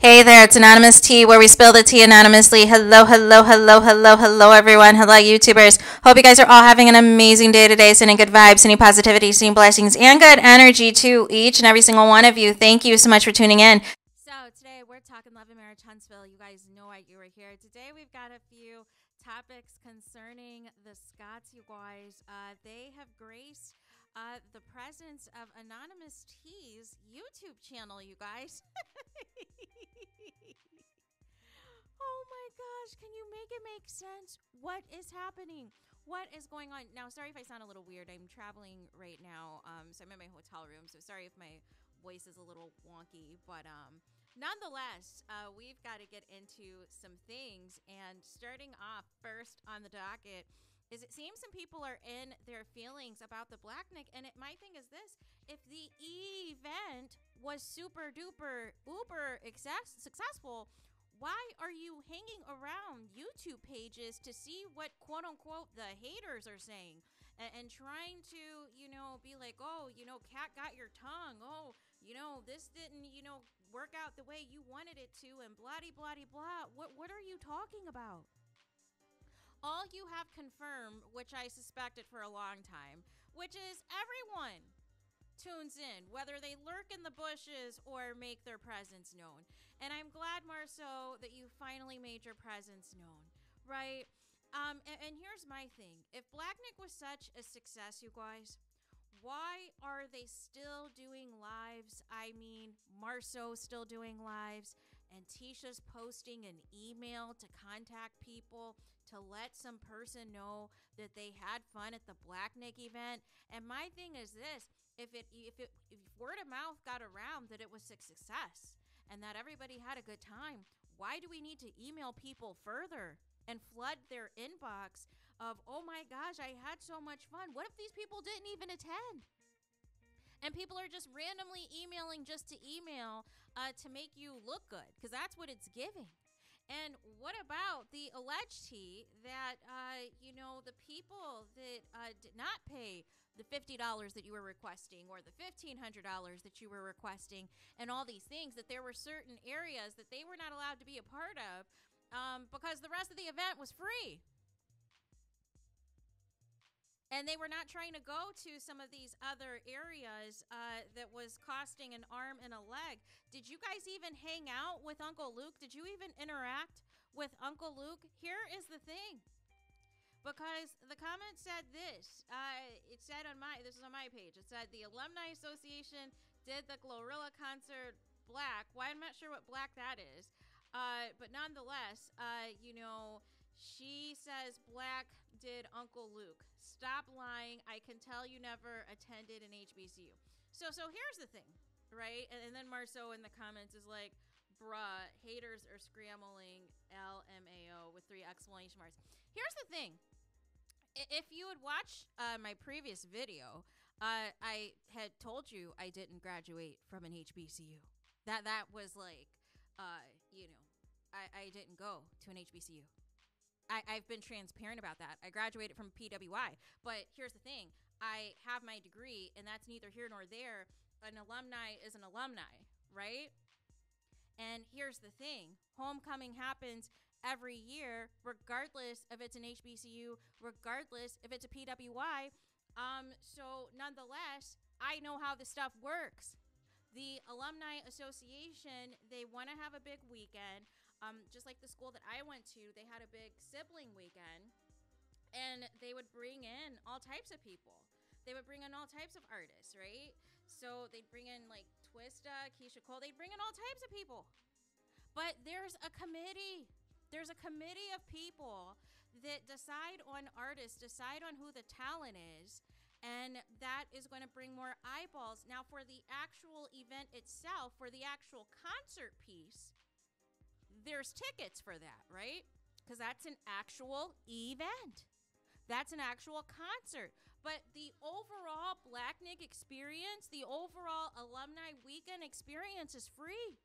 Hey there, it's Anonymous Tea, where we spill the tea anonymously. Hello, hello, hello, hello, hello, everyone. Hello, YouTubers. Hope you guys are all having an amazing day today, sending good vibes, sending positivity, sending blessings, and good energy to each and every single one of you. Thank you so much for tuning in. So today we're talking love and marriage, Huntsville. You guys know why you were here. Today we've got a few topics concerning the Scots, you guys. They have graced the presence of Anonymous Tea's YouTube channel, you guys. Oh my gosh, can you make it make sense? What is happening? What is going on? Now, sorry if I sound a little weird. I'm traveling right now, so I'm in my hotel room, so sorry if my voice is a little wonky, but nonetheless, we've got to get into some things, and starting off first on the docket is it seems some people are in their feelings about the Blacknik, and my thing is this: if the event was super duper uber successful, why are you hanging around YouTube pages to see what quote unquote the haters are saying and trying to, be like, oh, cat got your tongue. Oh, this didn't, work out the way you wanted it to, and blah, blah, blah. What are you talking about? All you have confirmed, which I suspected for a long time, which is everyone tunes in, whether they lurk in the bushes or make their presence known. And I'm glad, Marceau, that you finally made your presence known, right? And here's my thing. If Blacknik was such a success, you guys, why are they still doing lives? I mean, Marceau's still doing lives, and Tisha's posting an email to contact people to let some person know that they had fun at the Blacknik event. And my thing is this: if word of mouth got around that it was a success and that everybody had a good time, why do we need to email people further and flood their inbox of, oh my gosh, I had so much fun? What if these people didn't even attend? And people are just randomly emailing just to email to make you look good, because that's what it's giving. And what about the alleged tea that, the people that did not pay the $50 that you were requesting, or the $1,500 that you were requesting, and all these things, that there were certain areas that they were not allowed to be a part of because the rest of the event was free? And they were not trying to go to some of these other areas that was costing an arm and a leg. Did you guys even hang out with Uncle Luke? Did you even interact with Uncle Luke? Here is the thing. Because the comment said this. It said this is on my page. It said the Alumni Association did the Glorilla concert black. Well, I'm not sure what black that is. But nonetheless, she says black did Uncle Luke. Stop lying. I can tell you never attended an HBCU. So here's the thing, right? And then Marceau in the comments is like, bruh, haters are scrambling LMAO with 3 exclamation marks. Here's the thing. If you would watch my previous video, I had told you I didn't graduate from an HBCU. That was like, I didn't go to an HBCU. I've been transparent about that. I graduated from PWI. But here's the thing. I have my degree, and that's neither here nor there. An alumni is an alumni, right? And here's the thing. Homecoming happens every year, regardless if it's an HBCU, regardless if it's a PWI. So nonetheless, I know how this stuff works. The Alumni Association, they want to have a big weekend. Just like the school that I went to, they had a big sibling weekend, and they would bring in all types of people. They would bring in all types of artists, right? So they'd bring in like Twista, Keisha Cole. They'd bring in all types of people. But there's a committee. There's a committee of people that decide on artists, decide on who the talent is, and that is going to bring more eyeballs. Now, for the actual event itself, for the actual concert piece, there's tickets for that, right? Because that's an actual event. That's an actual concert. But the overall Blacknik experience, the overall alumni weekend experience is free.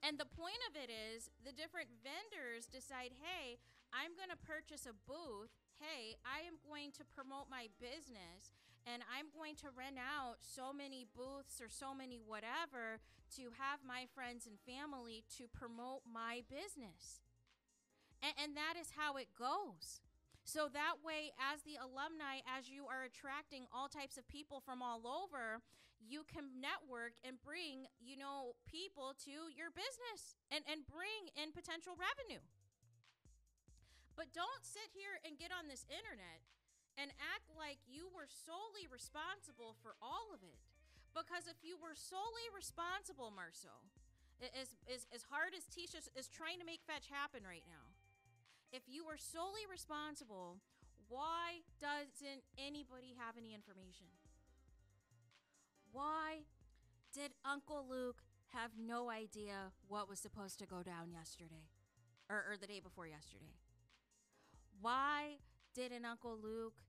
And the point of it is the different vendors decide, hey, I'm going to purchase a booth. Hey, I am going to promote my business. and I'm going to rent out so many booths or so many whatever to have my friends and family to promote my business. And that is how it goes. So that way, as the alumni, as you are attracting all types of people from all over, you can network and bring, people to your business and bring in potential revenue. But don't sit here and get on this internet and act like you were solely responsible for all of it. Because if you were solely responsible, Marceau, as hard as Tisha is trying to make fetch happen right now, if you were solely responsible, why doesn't anybody have any information? Why did Uncle Luke have no idea what was supposed to go down yesterday or the day before yesterday? Why didn't Uncle Luke,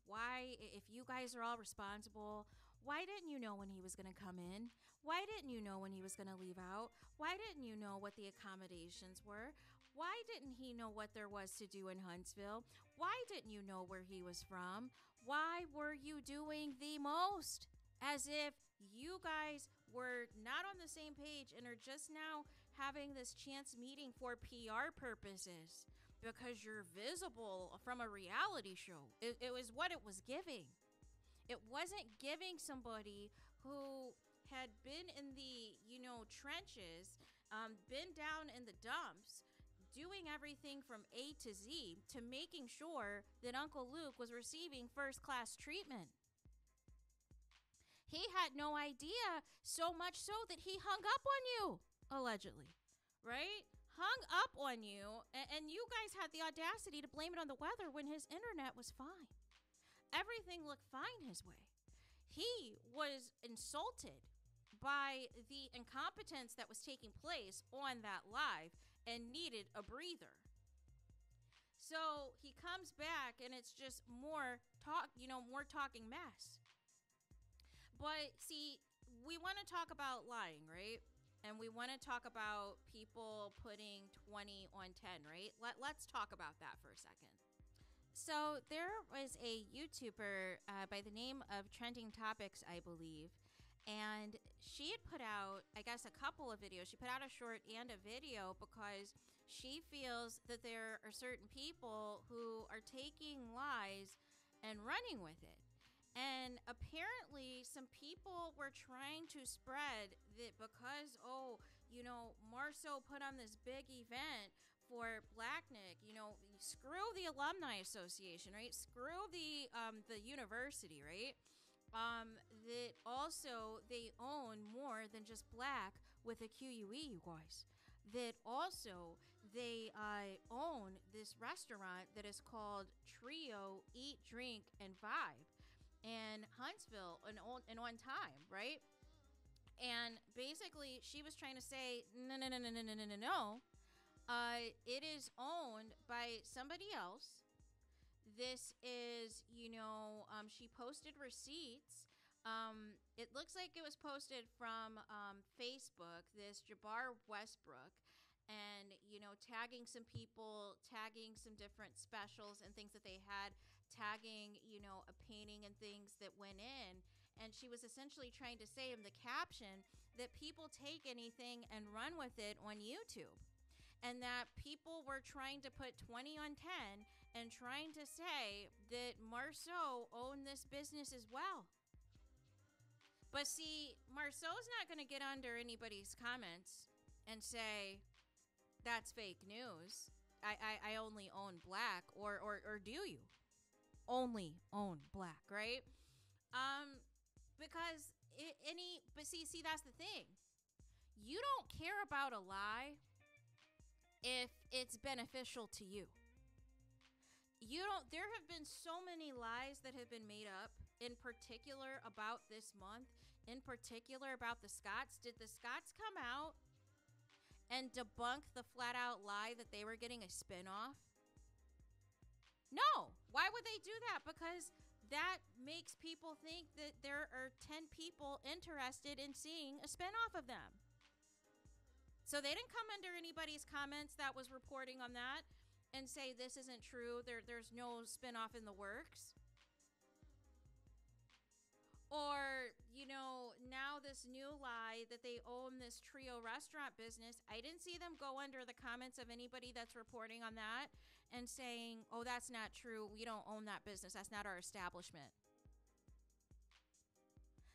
why, if you guys are all responsible, why didn't you know when he was going to come in? Why didn't you know when he was going to leave out? Why didn't you know what the accommodations were? Why didn't he know what there was to do in Huntsville? Why didn't you know where he was from? Why were you doing the most? As if you guys were not on the same page and are just now having this chance meeting for PR purposes because you're visible from a reality show. It was what it was giving. It wasn't giving somebody who had been in the, trenches, been down in the dumps, doing everything from A to Z to making sure that Uncle Luke was receiving first-class treatment. He had no idea, so much so that he hung up on you, allegedly, right? Hung up on you, and you guys had the audacity to blame it on the weather when his internet was fine. Everything looked fine his way. He was insulted by the incompetence that was taking place on that live and needed a breather. So he comes back and it's just more more talking mess. But see, we want to talk about lying, right? And we want to talk about people putting 20 on 10, right? Let's talk about that for a second. So there was a YouTuber by the name of Trending Topics, I believe, and she had put out, I guess, a couple of videos. She put out a short and a video because she feels that there are certain people who are taking lies and running with it. And apparently some people were trying to spread that because, Marceau put on this big event for Blacknick, screw the Alumni Association, right? Screw the university, right? That also they own more than just Black with a QUE, you guys. That also they own this restaurant that is called Trio Eat, Drink, and Vibe in Huntsville and on time, right? And basically she was trying to say, no. It is owned by somebody else. This is, she posted receipts. It looks like it was posted from Facebook, this Jabbar Westbrook, and, tagging some people, tagging some different specials and things that they had, tagging, a painting and things that went in. And she was essentially trying to say in the caption that people take anything and run with it on YouTube. And that people were trying to put 20 on 10 and trying to say that Marceau owned this business as well. But see, Marceau's not going to get under anybody's comments and say, that's fake news. I only own Black, or do you only own Black, right? Because but see, that's the thing. You don't care about a lie if it's beneficial to you. There have been so many lies that have been made up, in particular about this month, in particular about the Scotts. Did the Scotts come out and debunk the flat out lie that they were getting a spinoff? No. Why would they do that? Because that makes people think that there are 10 people interested in seeing a spinoff of them. So they didn't come under anybody's comments that was reporting on that and say this isn't true. There's no spinoff in the works. Or, now this new lie that they own this Trio restaurant business. I didn't see them go under the comments of anybody that's reporting on that and saying, oh, that's not true. We don't own that business. That's not our establishment.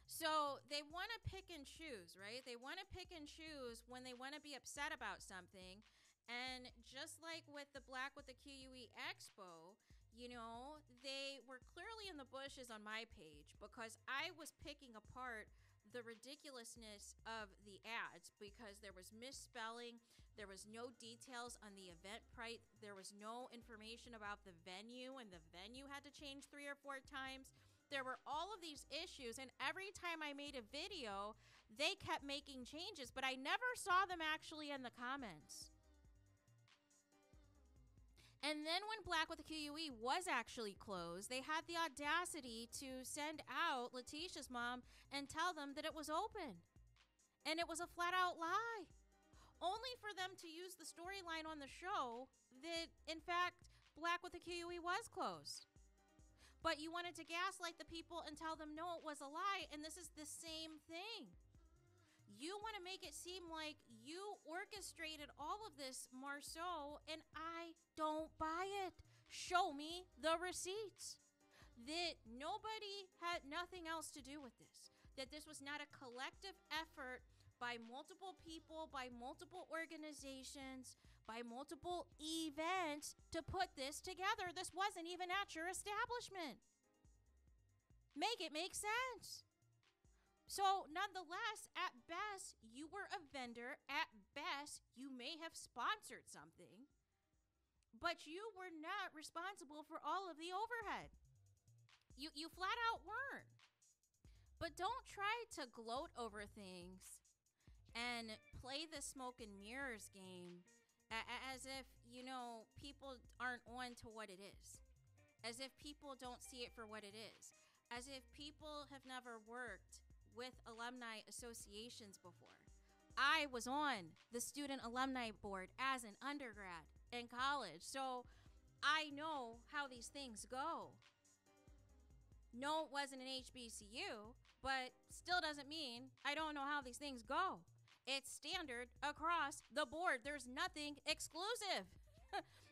So they want to pick and choose, right? They want to pick and choose when they want to be upset about something. And just like with the Black with the QUE Expo, they were clearly in the bushes on my page because I was picking apart the ridiculousness of the ads because there was misspelling, there was no details on the Eventbrite, there was no information about the venue, and the venue had to change 3 or 4 times. There were all of these issues, and every time I made a video, they kept making changes, but I never saw them actually in the comments. And then when Black with the QUE was actually closed, they had the audacity to send out Letitia's mom and tell them that it was open. And it was a flat out lie. Only for them to use the storyline on the show that, in fact, Black with the QUE was closed. But you wanted to gaslight the people and tell them, no, it was a lie. And this is the same thing. You want to make it seem like you orchestrated all of this, Marceau, and I don't buy it. Show me the receipts. That nobody had nothing else to do with this. That this was not a collective effort by multiple people, by multiple organizations, by multiple events to put this together. This wasn't even at your establishment. Make it make sense. So, nonetheless, at best, you were a vendor. At best, you may have sponsored something, but you were not responsible for all of the overhead. You flat out weren't. But don't try to gloat over things and play the smoke and mirrors game as if, people aren't on to what it is. As if people don't see it for what it is. As if people have never worked with alumni associations before. I was on the student alumni board as an undergrad in college, so I know how these things go. No, it wasn't an HBCU, but still doesn't mean I don't know how these things go. It's standard across the board. There's nothing exclusive.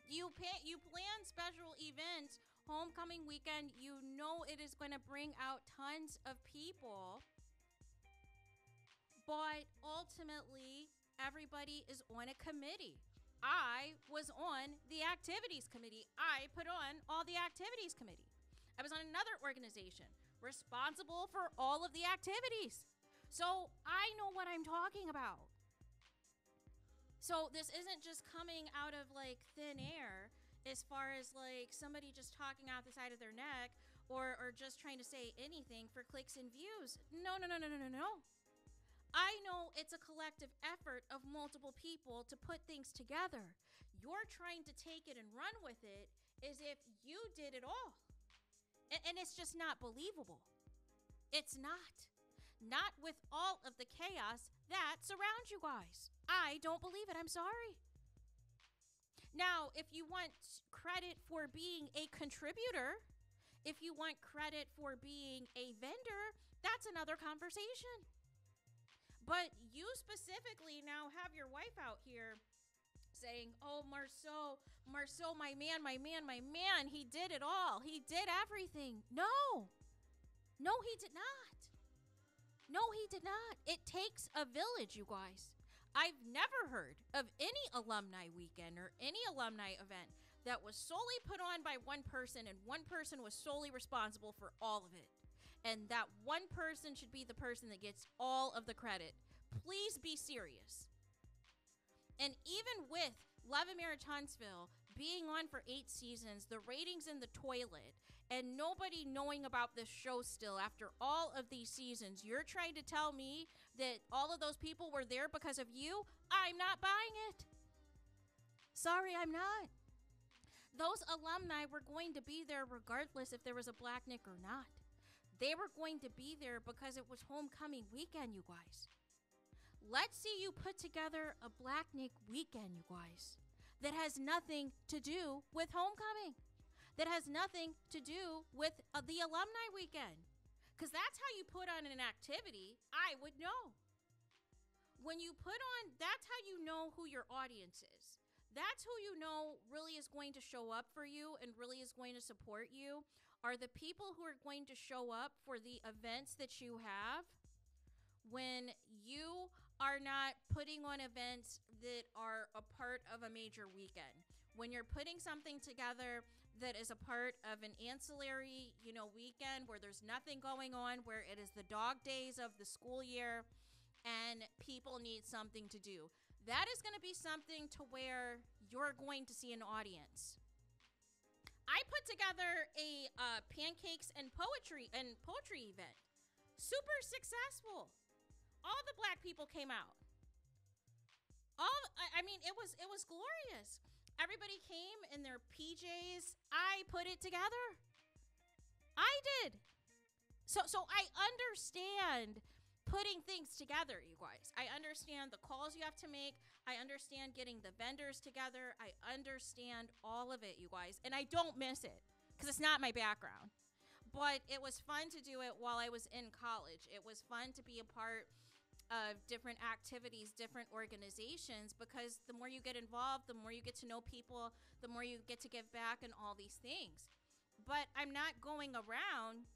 You plan special events, homecoming weekend, you know it is going to bring out tons of people. But ultimately, everybody is on a committee. I was on the activities committee. I put on all the activities committee. I was on another organization responsible for all of the activities. So I know what I'm talking about. So this isn't just coming out of like thin air as far as like somebody just talking out the side of their neck or just trying to say anything for clicks and views. No. I know it's a collective effort of multiple people to put things together. You're trying to take it and run with it as if you did it all. And it's just not believable. It's not. Not with all of the chaos that surrounds you guys. I don't believe it. I'm sorry. Now, if you want credit for being a contributor, if you want credit for being a vendor, that's another conversation. But you specifically now have your wife out here saying, oh, Marceau, my man, he did it all. He did everything. No, he did not. No, he did not. It takes a village, you guys. I've never heard of any alumni weekend or any alumni event that was solely put on by one person and one person was solely responsible for all of it. And that one person should be the person that gets all of the credit. Please be serious. And even with Love and Marriage Huntsville being on for 8 seasons, the ratings in the toilet, and nobody knowing about this show still after all of these seasons, you're trying to tell me that all of those people were there because of you? I'm not buying it. Sorry, I'm not. Those alumni were going to be there regardless if there was a Black Nick or not. They were going to be there because it was homecoming weekend, you guys. Let's see you put together a Black Nick weekend, you guys, that has nothing to do with homecoming, that has nothing to do with the alumni weekend, Because that's how you put on an activity. I would know. When you put on, that's how you know who your audience is. That's who you know really is going to show up for you and really is going to support you, are the people who are going to show up for the events that you have when you are not putting on events that are a part of a major weekend. When you're putting something together that is a part of an ancillary, weekend where there's nothing going on, where it is the dog days of the school year and people need something to do. That is going to be something to where you're going to see an audience. I put together a pancakes and poetry event. Super successful. All the black people came out. It was glorious. Everybody came in their PJs. I put it together. I did. So I understand putting things together, you guys. I understand the calls you have to make. I understand getting the vendors together. I understand all of it, you guys. And I don't miss it because it's not my background. But it was fun to do it while I was in college. It was fun to be a part of different activities, different organizations, because the more you get involved, the more you get to know people, the more you get to give back and all these things. But I'm not going around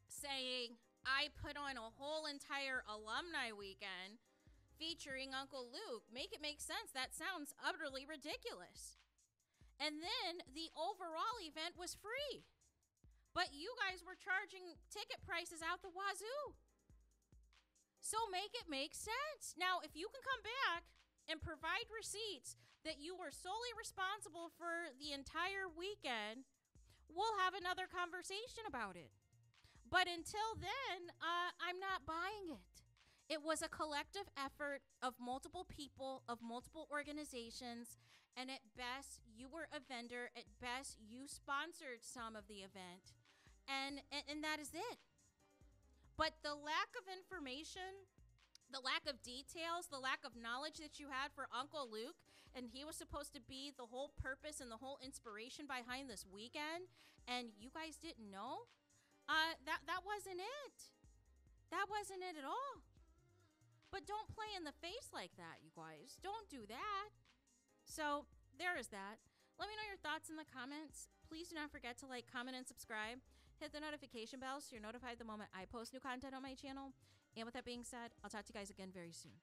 saying I put on a whole entire alumni weekend featuring Uncle Luke. Make it make sense. That sounds utterly ridiculous. And then the overall event was free. But you guys were charging ticket prices out the wazoo. So make it make sense. Now, if you can come back and provide receipts that you were solely responsible for the entire weekend, we'll have another conversation about it. But until then, I'm not buying it. It was a collective effort of multiple people, of multiple organizations, and at best, you were a vendor. At best, you sponsored some of the event, and that is it. But the lack of information, the lack of details, the lack of knowledge that you had for Uncle Luke, and he was supposed to be the whole purpose and the whole inspiration behind this weekend, and you guys didn't know? That wasn't it. That wasn't it at all. But don't play in the face like that, you guys. Don't do that. So there is that. Let me know your thoughts in the comments. Please do not forget to like, comment, and subscribe. Hit the notification bell so you're notified the moment I post new content on my channel. And with that being said, I'll talk to you guys again very soon.